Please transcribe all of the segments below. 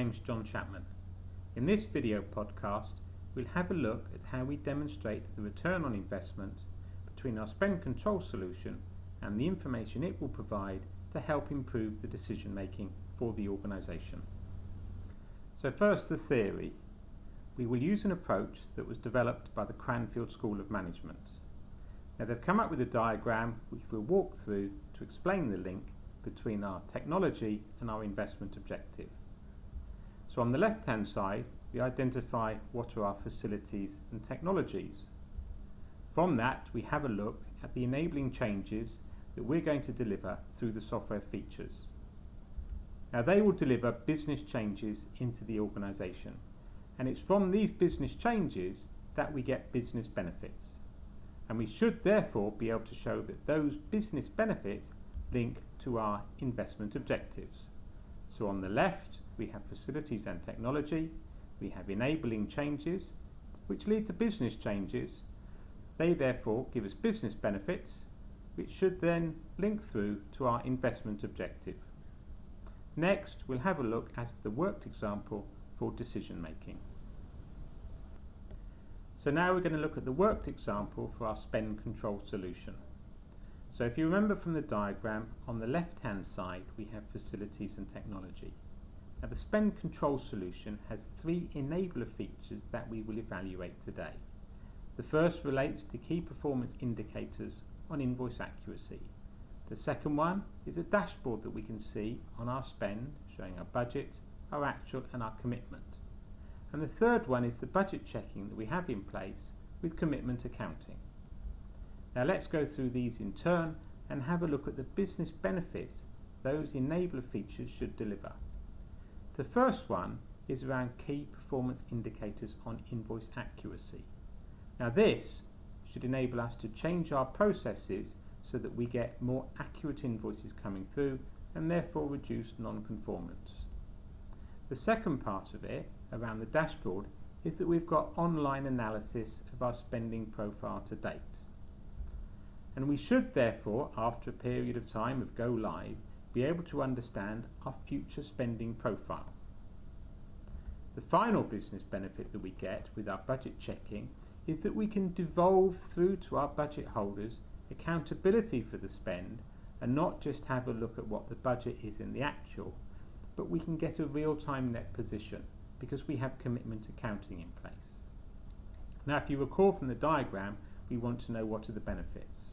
name's John Chapman. In this video podcast, we'll have a look at how we demonstrate the return on investment between our spend control solution and the information it will provide to help improve the decision making for the organisation. So first, the theory. We will use an approach that was developed by the Cranfield School of Management. Now they've come up with a diagram which we'll walk through to explain the link between our technology and our investment objective. So on the left hand side, we identify what are our facilities and technologies. From that, we have a look at the enabling changes that we're going to deliver through the software features. Now they will deliver business changes into the organisation, and it's from these business changes that we get business benefits. And we should therefore be able to show that those business benefits link to our investment objectives. So on the left, we have facilities and technology, we have enabling changes, which lead to business changes. They therefore give us business benefits, which should then link through to our investment objective. Next, we'll have a look at the worked example for decision making. So now we're going to look at the worked example for our spend control solution. So if you remember from the diagram, on the left hand side we have facilities and technology. Now the spend control solution has three enabler features that we will evaluate today. The first relates to key performance indicators on invoice accuracy. The second one is a dashboard that we can see on our spend, showing our budget, our actual and our commitment. And the third one is the budget checking that we have in place with commitment accounting. Now let's go through these in turn and have a look at the business benefits those enabler features should deliver. The first one is around key performance indicators on invoice accuracy. Now this should enable us to change our processes so that we get more accurate invoices coming through and therefore reduce non-conformance. The second part of it, around the dashboard, is that we've got online analysis of our spending profile to date. And we should therefore, after a period of time of go live, be able to understand our future spending profile. The final business benefit that we get with our budget checking is that we can devolve through to our budget holders accountability for the spend and not just have a look at what the budget is in the actual, but we can get a real-time net position because we have commitment accounting in place. Now if you recall from the diagram, we want to know what are the benefits.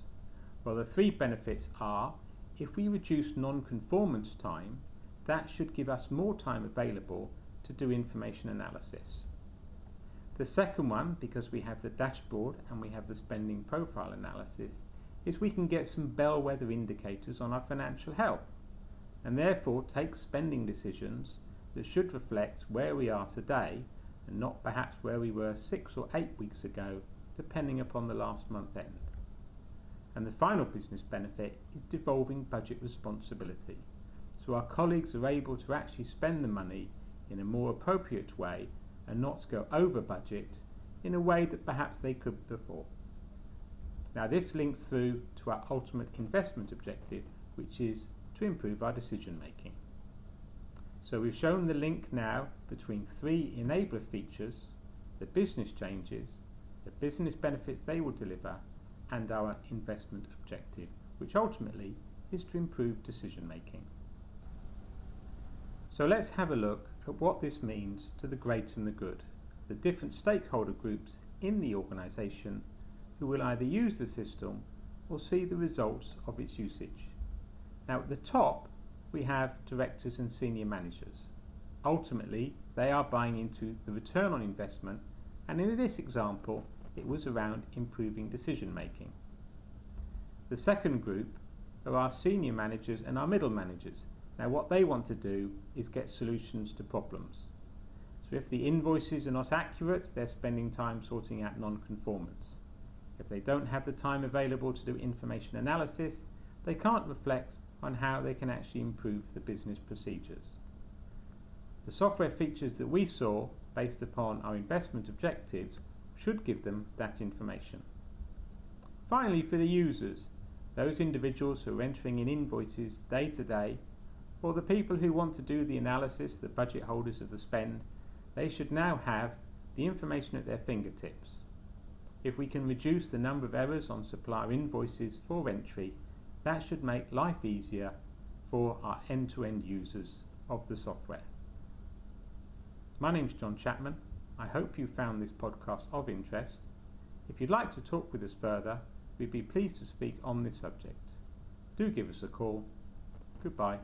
Well, the three benefits are, if we reduce non-conformance time, that should give us more time available to do information analysis. The second one, because we have the dashboard and we have the spending profile analysis, is we can get some bellwether indicators on our financial health and therefore take spending decisions that should reflect where we are today and not perhaps where we were 6 or 8 weeks ago, depending upon the last month end. And the final business benefit is devolving budget responsibility. So our colleagues are able to actually spend the money in a more appropriate way and not go over budget in a way that perhaps they could before. Now this links through to our ultimate investment objective, which is to improve our decision making. So we've shown the link now between three enabler features, the business changes, the business benefits they will deliver, and our investment objective, which ultimately is to improve decision making. So let's have a look at what this means to the great and the good, the different stakeholder groups in the organisation who will either use the system or see the results of its usage. Now at the top we have directors and senior managers. Ultimately they are buying into the return on investment, and in this example it was around improving decision making. The second group are our senior managers and our middle managers. Now what they want to do is get solutions to problems. So if the invoices are not accurate, they're spending time sorting out non-conformance. If they don't have the time available to do information analysis, they can't reflect on how they can actually improve the business procedures. The software features that we saw based upon our investment objectives should give them that information. Finally, for the users, those individuals who are entering in invoices day to day, For the people who want to do the analysis, the budget holders of the spend, they should now have the information at their fingertips. If we can reduce the number of errors on supplier invoices for entry, that should make life easier for our end-to-end users of the software. My name's John Chapman. I hope you found this podcast of interest. If you'd like to talk with us further, we'd be pleased to speak on this subject. Do give us a call. Goodbye.